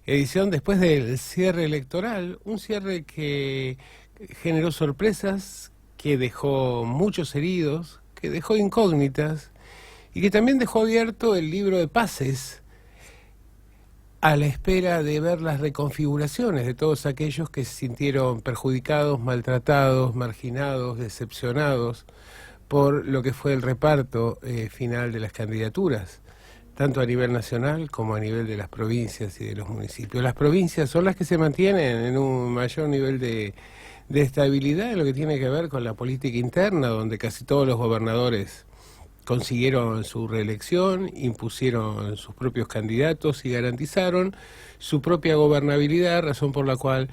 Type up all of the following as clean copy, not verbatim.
edición después del cierre electoral, un cierre que generó sorpresas, que dejó muchos heridos, que dejó incógnitas y que también dejó abierto el libro de pases a la espera de ver las reconfiguraciones de todos aquellos que se sintieron perjudicados, maltratados, marginados, decepcionados por lo que fue el reparto final de las candidaturas, tanto a nivel nacional como a nivel de las provincias y de los municipios. Las provincias son las que se mantienen en un mayor nivel de estabilidad en lo que tiene que ver con la política interna, donde casi todos los gobernadores consiguieron su reelección, impusieron sus propios candidatos y garantizaron su propia gobernabilidad, razón por la cual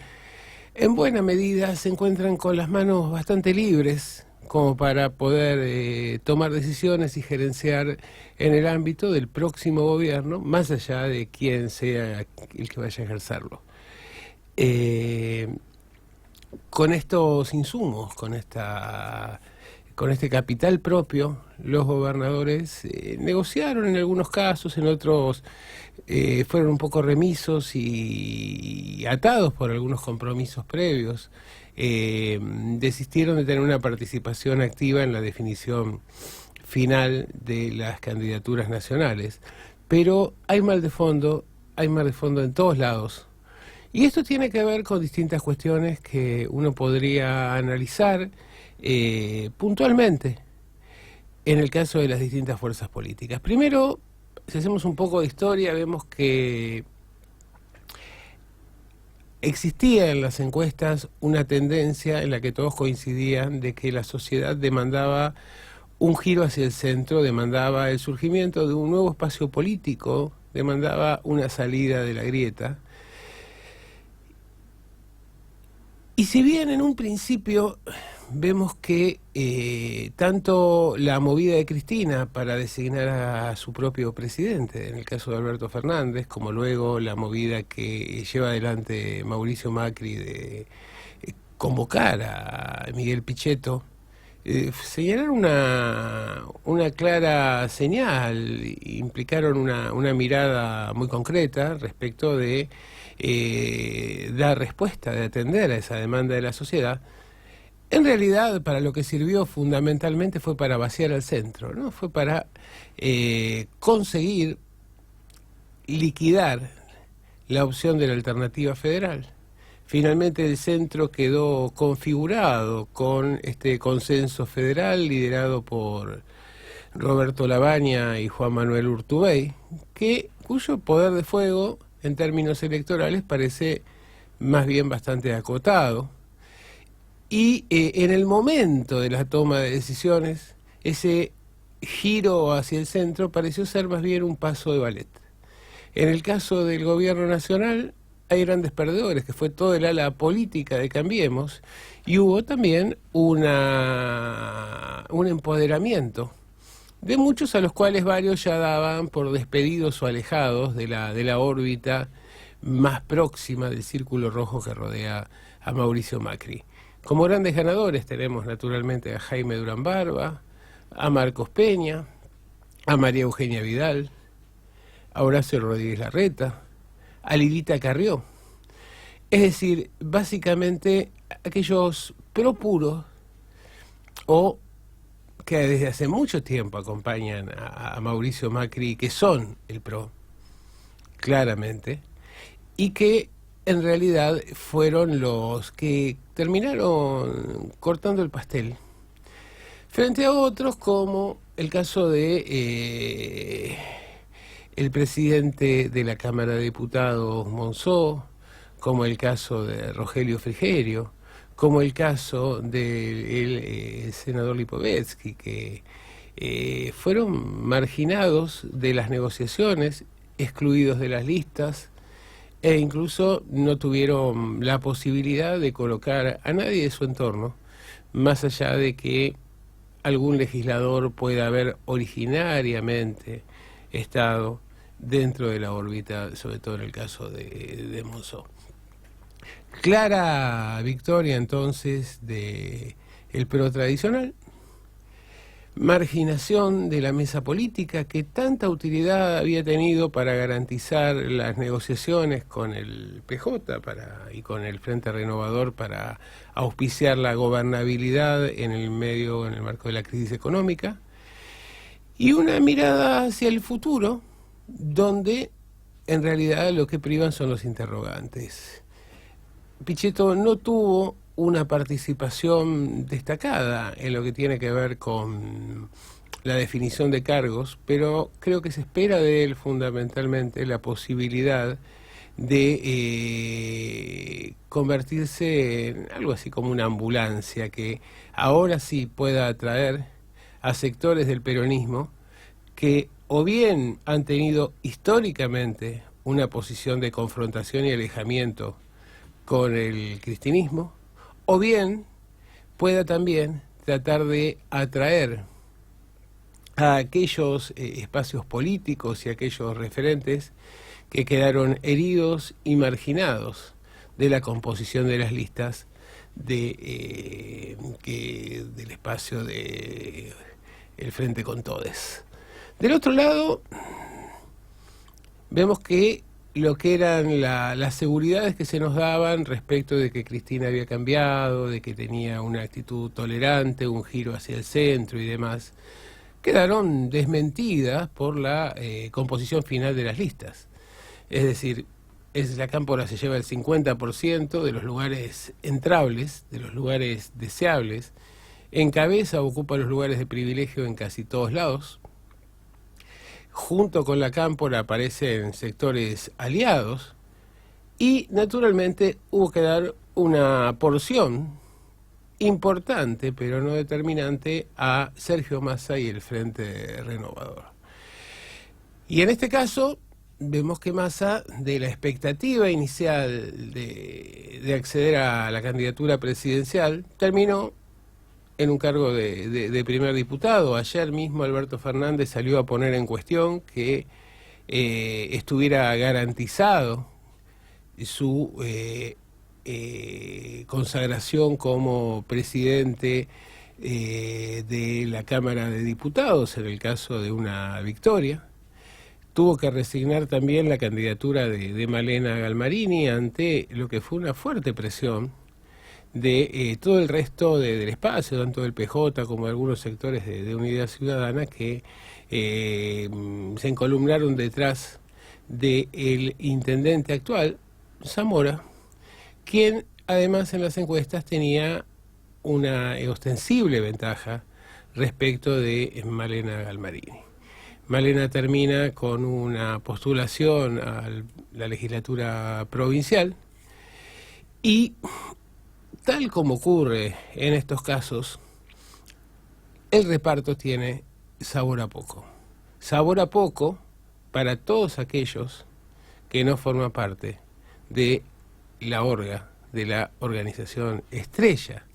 en buena medida se encuentran con las manos bastante libres como para poder tomar decisiones y gerenciar en el ámbito del próximo gobierno, más allá de quién sea el que vaya a ejercerlo. Con estos insumos, con este capital propio, los gobernadores negociaron en algunos casos, en otros fueron un poco remisos y atados por algunos compromisos previos. Desistieron de tener una participación activa en la definición final de las candidaturas nacionales. Pero hay mal de fondo en todos lados. Y esto tiene que ver con distintas cuestiones que uno podría analizar puntualmente en el caso de las distintas fuerzas políticas. Primero, si hacemos un poco de historia, vemos que existía en las encuestas una tendencia en la que todos coincidían de que la sociedad demandaba un giro hacia el centro, demandaba el surgimiento de un nuevo espacio político, demandaba una salida de la grieta. Y si bien en un principio vemos que tanto la movida de Cristina para designar a su propio presidente, en el caso de Alberto Fernández, como luego la movida que lleva adelante Mauricio Macri de convocar a Miguel Pichetto, señalaron una clara señal, implicaron una mirada muy concreta respecto de dar respuesta, de atender a esa demanda de la sociedad. En realidad, para lo que sirvió fundamentalmente fue para vaciar al centro, ¿no? Fue para conseguir liquidar la opción de la alternativa federal. Finalmente el centro quedó configurado con este consenso federal liderado por Roberto Labaña y Juan Manuel Urtubey, cuyo poder de fuego en términos electorales parece más bien bastante acotado. Y en el momento de la toma de decisiones, ese giro hacia el centro pareció ser más bien un paso de ballet. En el caso del gobierno nacional hay grandes perdedores, que fue todo el ala política de Cambiemos, y hubo también un empoderamiento de muchos, a los cuales varios ya daban por despedidos o alejados de la órbita más próxima del círculo rojo que rodea a Mauricio Macri. Como grandes ganadores tenemos naturalmente a Jaime Durán Barba, a Marcos Peña, a María Eugenia Vidal, a Horacio Rodríguez Larreta, a Lilita Carrió. Es decir, básicamente aquellos pro puros o que desde hace mucho tiempo acompañan a Mauricio Macri, que son el PRO, claramente, y que en realidad fueron los que terminaron cortando el pastel, frente a otros como el caso de el presidente de la Cámara de Diputados, Monzó, como el caso de Rogelio Frigerio, como el caso del senador Lipovetsky, que fueron marginados de las negociaciones, excluidos de las listas, e incluso no tuvieron la posibilidad de colocar a nadie de su entorno, más allá de que algún legislador pueda haber originariamente estado dentro de la órbita, sobre todo en el caso de Monzó. Clara victoria entonces de el PRO tradicional, marginación de la mesa política que tanta utilidad había tenido para garantizar las negociaciones con el PJ y con el Frente Renovador para auspiciar la gobernabilidad en el marco de la crisis económica, y una mirada hacia el futuro donde en realidad lo que privan son los interrogantes. Pichetto no tuvo una participación destacada en lo que tiene que ver con la definición de cargos, pero creo que se espera de él fundamentalmente la posibilidad de convertirse en algo así como una ambulancia que ahora sí pueda atraer a sectores del peronismo que o bien han tenido históricamente una posición de confrontación y alejamiento con el cristinismo, o bien pueda también tratar de atraer a aquellos espacios políticos y aquellos referentes que quedaron heridos y marginados de la composición de las listas del espacio de el Frente con Todes. Del otro lado, vemos que lo que eran las seguridades que se nos daban respecto de que Cristina había cambiado, de que tenía una actitud tolerante, un giro hacia el centro y demás, quedaron desmentidas por la composición final de las listas. Es decir, la Cámpora se lleva el 50% de los lugares entrables, de los lugares deseables, encabeza, ocupa los lugares de privilegio en casi todos lados. Junto con la Cámpora aparecen sectores aliados y naturalmente hubo que dar una porción importante, pero no determinante, a Sergio Massa y el Frente Renovador. Y en este caso vemos que Massa, de la expectativa inicial de acceder a la candidatura presidencial, terminó en un cargo de primer diputado. Ayer mismo Alberto Fernández salió a poner en cuestión que estuviera garantizado su consagración como presidente de la Cámara de Diputados en el caso de una victoria. Tuvo que resignar también la candidatura de Malena Galmarini ante lo que fue una fuerte presión de todo el resto del espacio, tanto del PJ como de algunos sectores de Unidad Ciudadana, que se encolumnaron detrás del intendente actual, Zamora, quien además en las encuestas tenía una ostensible ventaja respecto de Malena Galmarini. Malena termina con una postulación a la legislatura provincial y, tal como ocurre en estos casos, el reparto tiene sabor a poco. Sabor a poco para todos aquellos que no forman parte de la de la organización estrella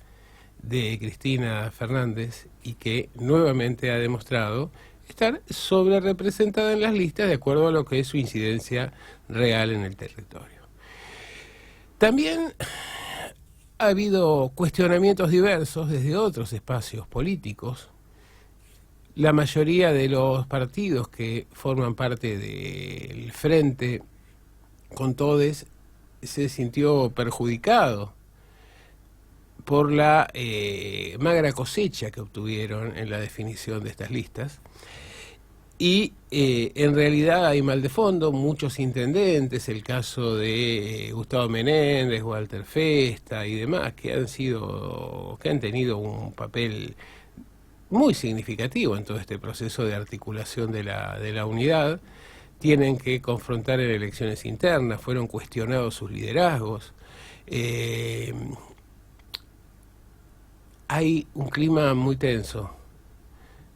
de Cristina Fernández y que nuevamente ha demostrado estar sobre representada en las listas de acuerdo a lo que es su incidencia real en el territorio. También ha habido cuestionamientos diversos desde otros espacios políticos. La mayoría de los partidos que forman parte del Frente con Todes se sintió perjudicado por la magra cosecha que obtuvieron en la definición de estas listas. Y en realidad hay mal de fondo, muchos intendentes, el caso de Gustavo Menéndez, Walter Festa y demás, que han tenido un papel muy significativo en todo este proceso de articulación de la unidad, tienen que confrontar en elecciones internas, fueron cuestionados sus liderazgos. Hay un clima muy tenso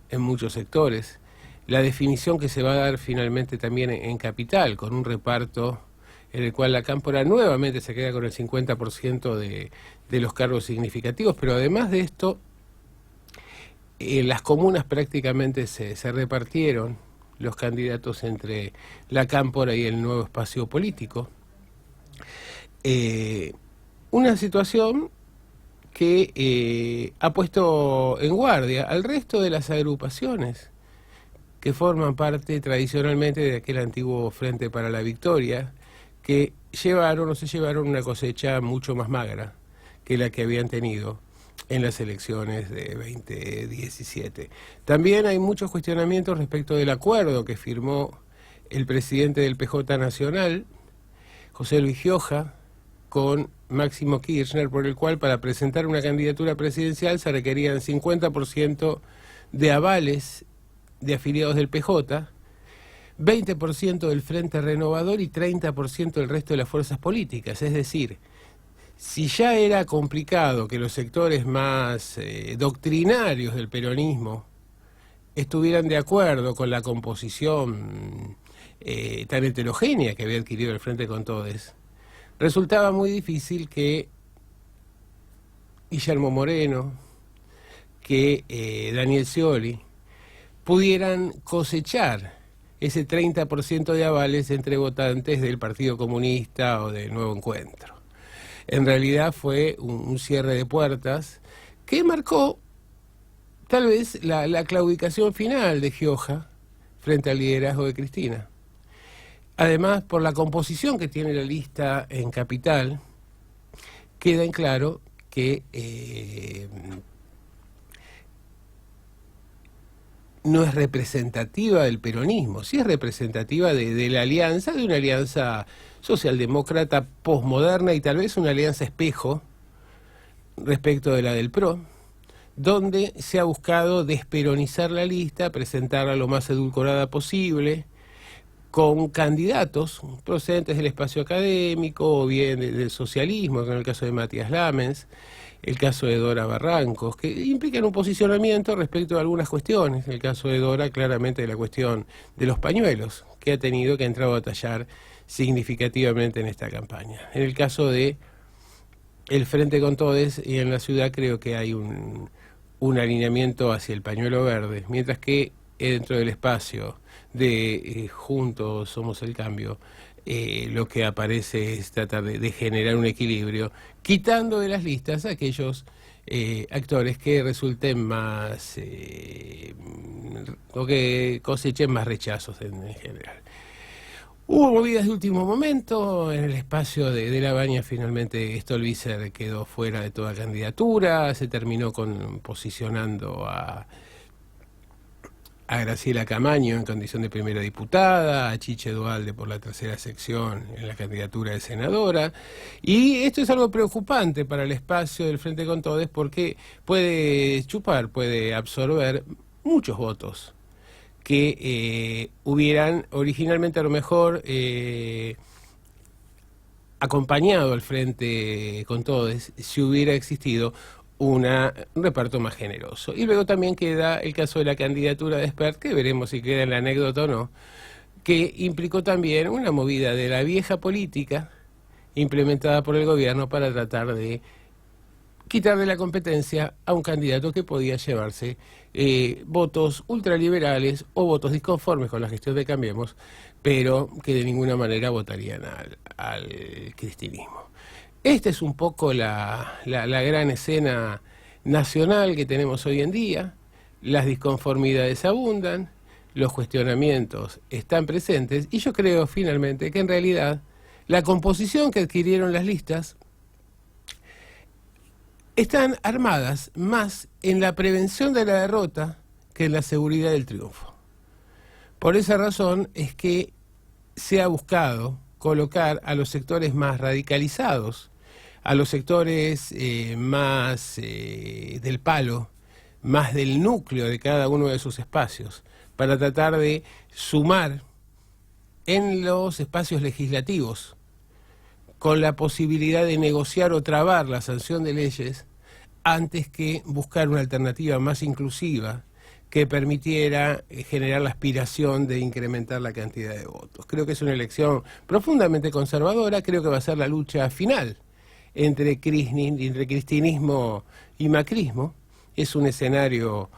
en muchos sectores. La definición que se va a dar finalmente también en Capital, con un reparto en el cual la Cámpora nuevamente se queda con el 50% de los cargos significativos, pero además de esto, las comunas prácticamente se repartieron los candidatos entre la Cámpora y el nuevo espacio político. Una situación que ha puesto en guardia al resto de las agrupaciones que forman parte tradicionalmente de aquel antiguo Frente para la Victoria, que llevaron o se llevaron una cosecha mucho más magra que la que habían tenido en las elecciones de 2017. También hay muchos cuestionamientos respecto del acuerdo que firmó el presidente del PJ Nacional, José Luis Gioja, con Máximo Kirchner, por el cual para presentar una candidatura presidencial se requerían 50% de avales de afiliados del PJ, 20% del Frente Renovador y 30% del resto de las fuerzas políticas. Es decir, si ya era complicado que los sectores más doctrinarios del peronismo estuvieran de acuerdo con la composición tan heterogénea que había adquirido el Frente con Todes, resultaba muy difícil que Guillermo Moreno, que Daniel Scioli pudieran cosechar ese 30% de avales entre votantes del Partido Comunista o del Nuevo Encuentro. En realidad fue un cierre de puertas que marcó tal vez la claudicación final de Gioja frente al liderazgo de Cristina. Además, por la composición que tiene la lista en Capital, queda en claro que no es representativa del peronismo, sí es representativa de la alianza, de una alianza socialdemócrata posmoderna y tal vez una alianza espejo respecto de la del PRO, donde se ha buscado desperonizar la lista, presentarla lo más edulcorada posible, con candidatos procedentes del espacio académico o bien del socialismo, como en el caso de Matías Lamens, el caso de Dora Barrancos, que implican un posicionamiento respecto a algunas cuestiones. En el caso de Dora, claramente la cuestión de los pañuelos, que ha tenido que entrar a batallar significativamente en esta campaña. En el caso de el Frente con Todes y en la ciudad creo que hay un alineamiento hacia el pañuelo verde, mientras que dentro del espacio de Juntos Somos el Cambio, lo que aparece es tratar de generar un equilibrio, quitando de las listas a aquellos actores que resulten más, o que cosechen más rechazos en general. Hubo movidas de último momento, en el espacio de La Baña finalmente Stolbizer quedó fuera de toda candidatura, se terminó posicionando a Graciela Camaño en condición de primera diputada, a Chiche Duhalde por la tercera sección en la candidatura de senadora, y esto es algo preocupante para el espacio del Frente con Todes porque puede puede absorber muchos votos que hubieran originalmente a lo mejor acompañado al Frente con Todes si hubiera existido un reparto más generoso. Y luego también queda el caso de la candidatura de Espert, que veremos si queda en la anécdota o no, que implicó también una movida de la vieja política implementada por el gobierno para tratar de quitar de la competencia a un candidato que podía llevarse votos ultraliberales o votos disconformes con la gestión de Cambiemos, pero que de ninguna manera votarían al cristinismo. Esta es un poco la gran escena nacional que tenemos hoy en día. Las disconformidades abundan, los cuestionamientos están presentes y yo creo finalmente que en realidad la composición que adquirieron las listas están armadas más en la prevención de la derrota que en la seguridad del triunfo. Por esa razón es que se ha buscado colocar a los sectores más radicalizados, a los sectores más del palo, más del núcleo de cada uno de sus espacios, para tratar de sumar en los espacios legislativos, con la posibilidad de negociar o trabar la sanción de leyes, antes que buscar una alternativa más inclusiva que permitiera generar la aspiración de incrementar la cantidad de votos. Creo que es una elección profundamente conservadora, creo que va a ser la lucha final entre cristinismo y macrismo. Es un escenario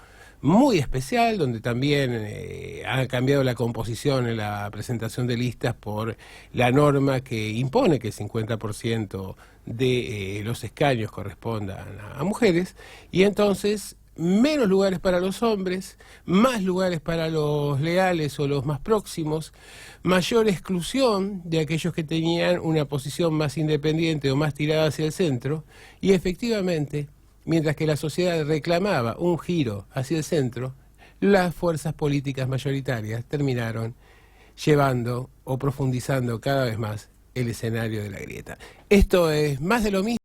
muy especial, donde también ha cambiado la composición en la presentación de listas por la norma que impone que el 50% de los escaños correspondan a mujeres, y entonces menos lugares para los hombres, más lugares para los leales o los más próximos, mayor exclusión de aquellos que tenían una posición más independiente o más tirada hacia el centro, y efectivamente, mientras que la sociedad reclamaba un giro hacia el centro, las fuerzas políticas mayoritarias terminaron llevando o profundizando cada vez más el escenario de la grieta. Esto es más de lo mismo.